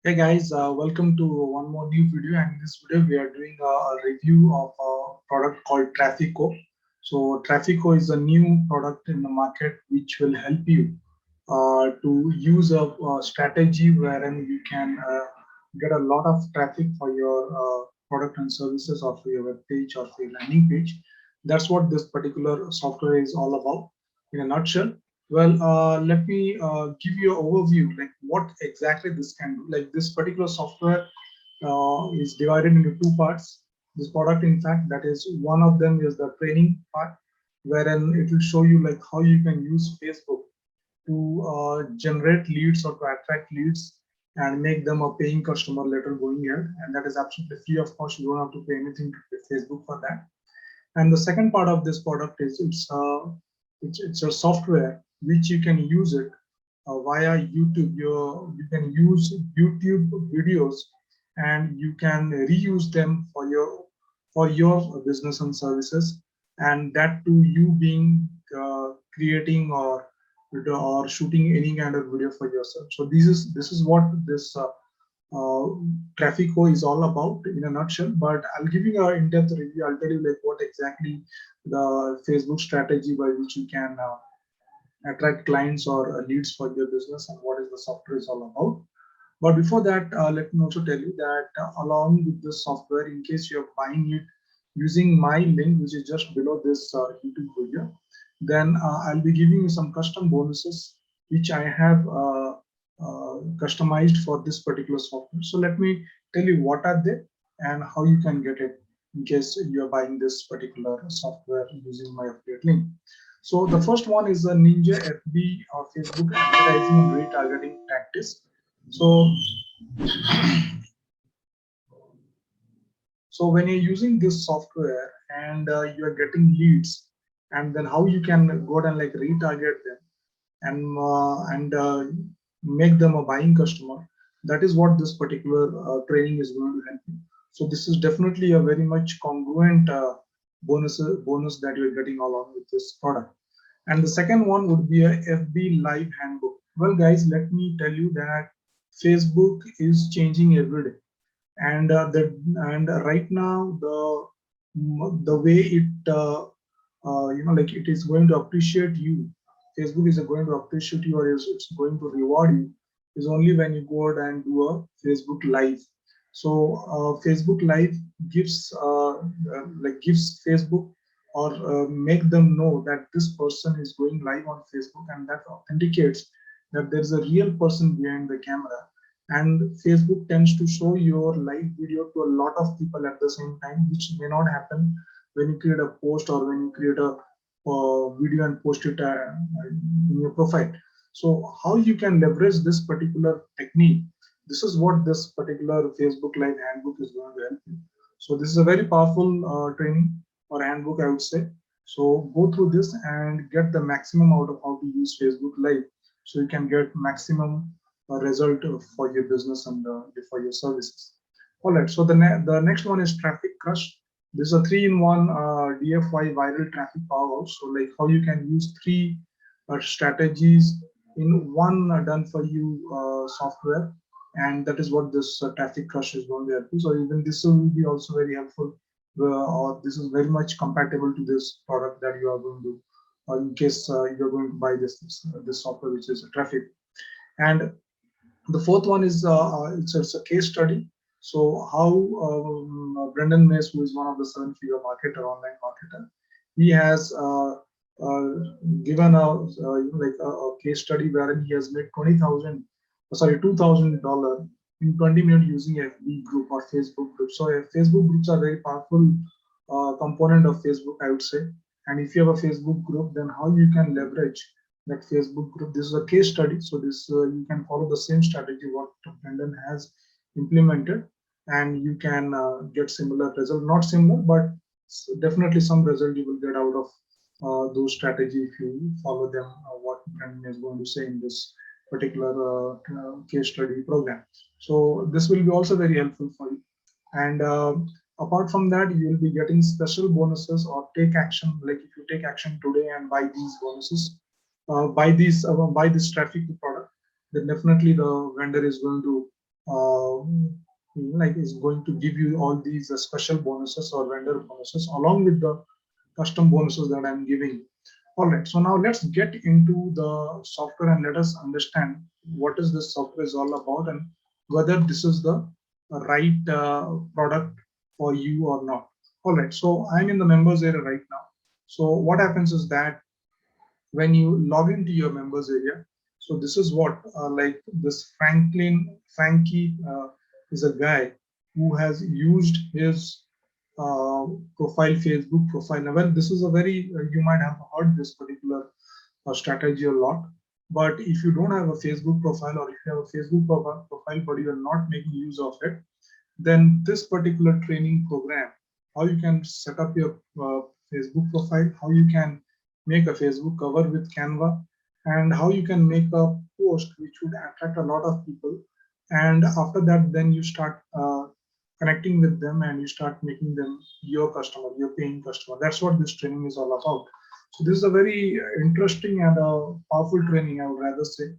Hey guys, welcome to one more new video. And in this video, we are doing a review of a product called Traffico. So Traffico is a new product in the market which will help you to use a strategy wherein you can get a lot of traffic for your product and services, or for your web page, or for your landing page. That's what this particular software is all about in a nutshell. Well, let me give you an overview, like what exactly this can do. Like this particular software is divided into two parts. This product, in fact, that is one of them is the training part, wherein it will show you like how you can use Facebook to generate leads or to attract leads and make them a paying customer later going ahead. And that is absolutely free. Of course, you don't have to pay anything to Facebook for that. And the second part of this product is it's a software which you can use it via YouTube. You can use YouTube videos and you can reuse them for your business and services, and that too you being creating or shooting any kind of video for yourself. So this is what this uh, Traffico is all about in a nutshell. But I'll give you an in-depth review. I'll tell you like what exactly the Facebook strategy by which you can attract clients or leads for your business, and what is the software is all about. But before that, let me also tell you that along with the software, in case you're buying it using my link, which is just below this YouTube video, then I'll be giving you some custom bonuses which I have customized for this particular software. So let me tell you what are they and how you can get it in case you're buying this particular software using my affiliate link. So the first one is a Ninja FB or Facebook advertising and retargeting practice. So, so when you're using this software and you are getting leads, and then how you can go and like retarget them and make them a buying customer. That is what this particular training is going to help you. So this is definitely a very much congruent bonus that you're getting along with this product. And the second one would be a FB Live handbook. Well, guys, let me tell you that Facebook is changing every day, and right now the way it like it is going to appreciate you. Facebook is going to appreciate you, or is it's going to reward you, is only when you go out and do a Facebook Live. So Facebook Live gives Facebook or make them know that this person is going live on Facebook, and that authenticates that there is a real person behind the camera. And Facebook tends to show your live video to a lot of people at the same time, which may not happen when you create a post or when you create a video and post it in your profile. So how you can leverage this particular technique, this is what this particular Facebook Live handbook is going to help you. So this is a very powerful training or handbook, I would say. So go through this and get the maximum out of how to use Facebook Live, so you can get maximum result for your business and for your services. All right. So the next one is Traffic Crush. This is a three-in-one DFY viral traffic powerhouse. So like how you can use three strategies in one done for you software, and that is what this Traffic Crush is going to help you. So even this will be also very helpful, or this is very much compatible to this product that you are going to, in case you're going to buy this software, which is a Traffic. And the fourth one is it's a case study. So how Brendan Mays, who is one of the seven-figure marketer, online marketer, he has given a case study wherein he has made 2,000 in 20 minutes using FB group or Facebook group. So Facebook groups are very powerful component of Facebook, I would say. And if you have a Facebook group, then how you can leverage that Facebook group. This is a case study, so this you can follow the same strategy what Brendan has implemented, and you can get similar result. Not similar, but definitely some result you will get out of those strategy if you follow them. What Brendan is going to say in this particular case study program. So this will be also very helpful for you. And apart from that, you will be getting special bonuses or take action. Like if you take action today and buy these bonuses, buy this traffic product, then definitely the vendor is going to like is going to give you all these special bonuses or vendor bonuses along with the custom bonuses that I'm giving. All right, so now let's get into the software and let us understand what is this software is all about and whether this is the right product for you or not. All right, so I'm in the members area right now. So what happens is that when you log into your members area, so this is what like this Frankie is a guy who has used his profile, Facebook profile. Now, well, this is a very, you might have heard this particular strategy a lot. But if you don't have a Facebook profile or if you have a Facebook profile, but you are not making use of it, then this particular training program, how you can set up your Facebook profile, how you can make a Facebook cover with Canva, and how you can make a post which would attract a lot of people. And after that, then you start connecting with them and you start making them your customer, your paying customer. That's what this training is all about. So this is a very interesting and powerful training, I would rather say.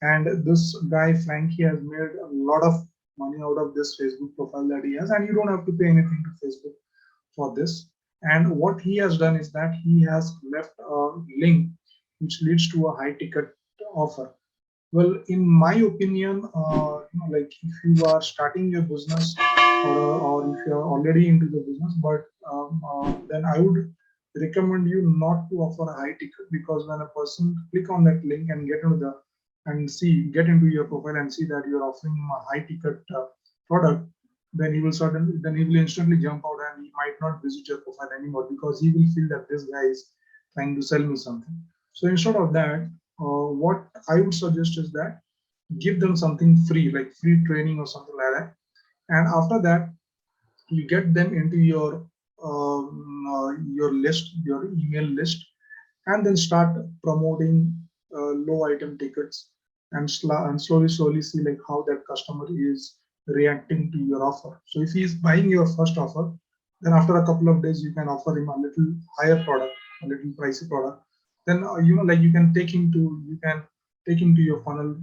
And this guy Frankie has made a lot of money out of this Facebook profile that he has, and you don't have to pay anything to Facebook for this. And what he has done is that he has left a link which leads to a high ticket offer. Well, in my opinion, like if you are starting your business or if you are already into the business, but then I would recommend you not to offer a high ticket, because when a person click on that link and get into your profile and see that you're offering him a high ticket product, then he will instantly jump out and he might not visit your profile anymore, because he will feel that this guy is trying to sell me something. So instead of that, what I would suggest is that give them something free, like free training or something like that. And after that, you get them into your list, your email list, and then start promoting low item tickets and slowly see like how that customer is reacting to your offer. So if he is buying your first offer, then after a couple of days you can offer him a little higher product, a little pricey product. Then like you can take him to your funnel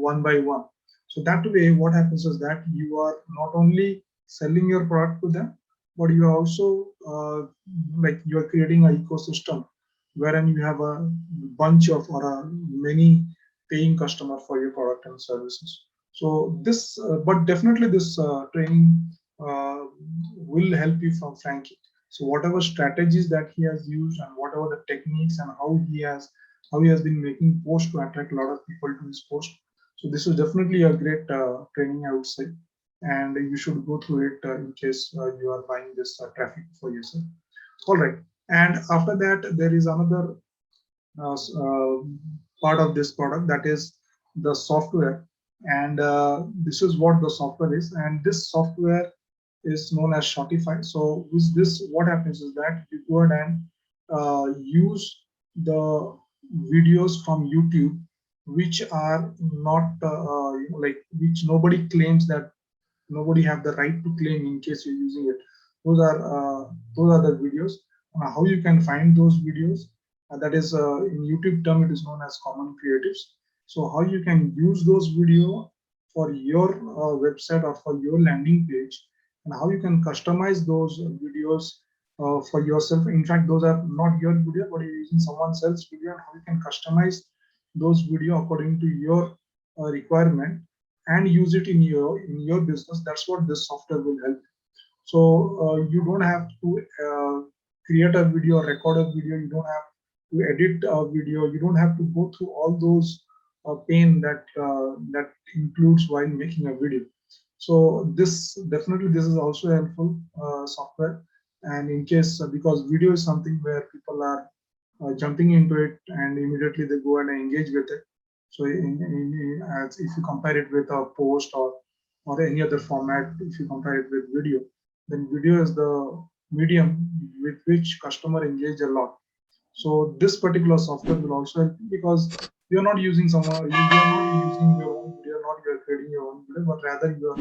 one by one. So that way what happens is that you are not only selling your product to them, but you are also like you are creating an ecosystem wherein you have a bunch of or a many paying customer for your product and services. So this, but definitely this training will help you from Frankie. So whatever strategies that he has used and whatever the techniques and how he has been making posts to attract a lot of people to his post. So this is definitely a great training, I would say, and you should go through it in case you are buying this traffic for yourself. All right, and after that there is another part of this product, that is the software. And this is what the software is, and this software is known as Shopify. So with this, what happens is that you go ahead and use the videos from YouTube, which are not like which nobody claims, that nobody have the right to claim in case you're using it. Those are the videos. How you can find those videos? That is in YouTube term, it is known as common creatives. So how you can use those video for your website or for your landing page, and how you can customize those videos for yourself. In fact, those are not your video, but you're using someone else's video, and how you can customize those video according to your requirement and use it in your business. That's what this software will help. So you don't have to create a video or record a video. You don't have to edit a video. You don't have to go through all those pain that includes while making a video. So this is also helpful software. And in case because video is something where people are jumping into it and immediately they go and engage with it. So as if you compare it with a post or any other format, if you compare it with video, then video is the medium with which customer engage a lot. So this particular software will also help you, because you're not using you're not using your own video, not you're creating your own video, but rather you are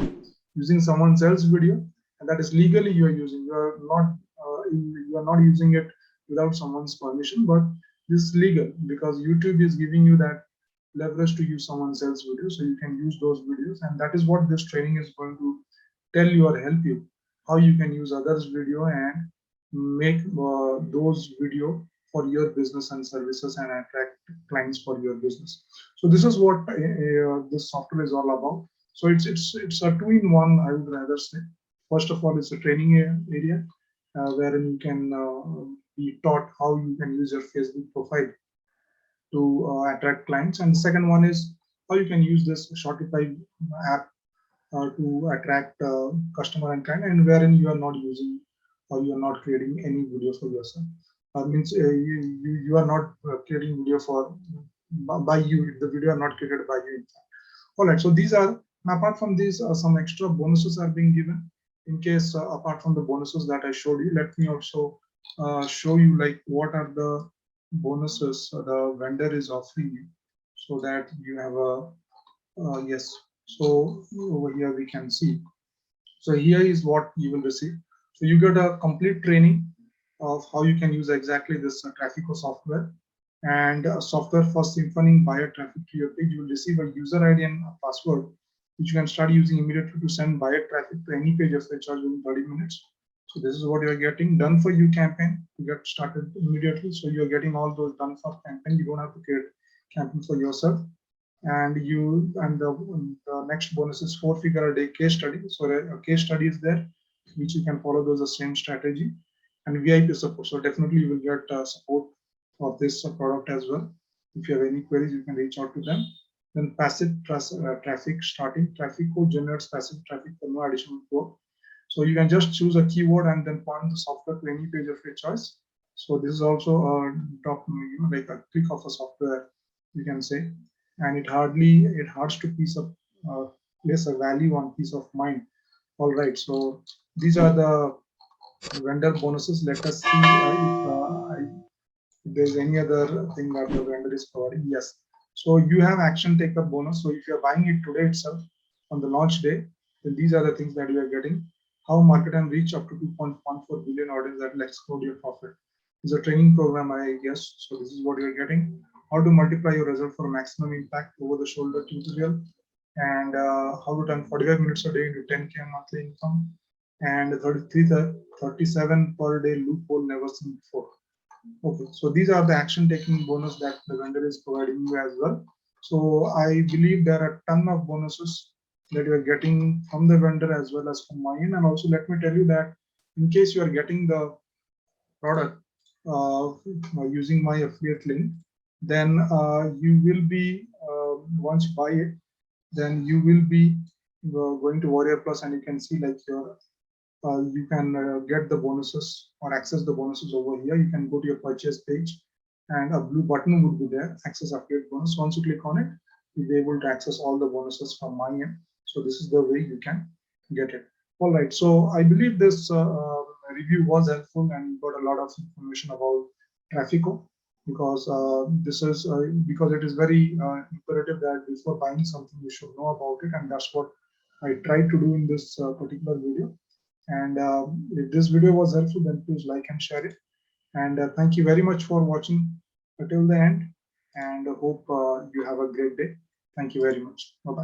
using someone else's video, and that is legally you are using. You are not using it without someone's permission, but this is legal because YouTube is giving you that leverage to use someone else's video. So you can use those videos, and that is what this training is going to tell you or help you, how you can use others' video and make those video for your business and services and attract clients for your business. So this is what this software is all about. So it's a two-in-one, I would rather say. First of all, it's a training area wherein you can be taught how you can use your Facebook profile to attract clients, and the second one is how you can use this Shopify app to attract customer and client, and wherein you are not using or you are not creating any video for yourself. Means you are not creating video for by you. The video are not created by you. In fact. All right. So these are, apart from these, some extra bonuses are being given. In case apart from the bonuses that I showed you, let me also show you like what are the bonuses the vendor is offering you, so that you have a yes. So over here we can see. So here is what you will receive. So you get a complete training of how you can use exactly this Traffico software, and software for siphoning buyer traffic to your page. You will receive a user ID and a password, which you can start using immediately to send buyer traffic to any page of your choice within 30 minutes. So this is what you are getting. Done for you campaign to get started immediately. So you are getting all those done for campaign. You don't have to create campaign for yourself. And the next bonus is 4-figure a day case study. So a case study is there, which you can follow those the same strategy, and VIP support. So definitely you will get support of this product as well. If you have any queries, you can reach out to them. Then passive traffic starting. Traffico generates passive traffic for no additional work. So you can just choose a keyword and then point the software to any page of your choice. So this is also a like a click of a software, you can say, and it hardly to place a value on peace of mind. All right, so these are the vendor bonuses. Let us see if there's any other thing that the vendor is providing. Yes, so you have action taker bonus. So if you're buying it today itself on the launch day, then these are the things that you are getting. How market and reach up to 2.14 billion audience that will explode your profit. It's a training program, I guess. So this is what you're getting. How to multiply your result for maximum impact over the shoulder tutorial, and how to turn 45 minutes a day into 10K monthly income, and 37 per day loophole never seen before. Okay, so these are the action taking bonus that the vendor is providing you as well. So I believe there are a ton of bonuses that you are getting from the vendor as well as from my end. And also let me tell you that in case you are getting the product using my affiliate link, then you will be once you buy it, then you will be going to Warrior Plus, and you can see like your you can get the bonuses or access the bonuses over here. You can go to your purchase page, and a blue button would be there, access affiliate bonus. Once you click on it, you'll be able to access all the bonuses from my end. So this is the way you can get it. All right, so I believe this review was helpful and got a lot of information about Traffico, because because it is very imperative that before buying something you should know about it, and that's what I tried to do in this particular video. And if this video was helpful, then please like and share it. And thank you very much for watching until the end, and hope you have a great day. Thank you very much. Bye-bye.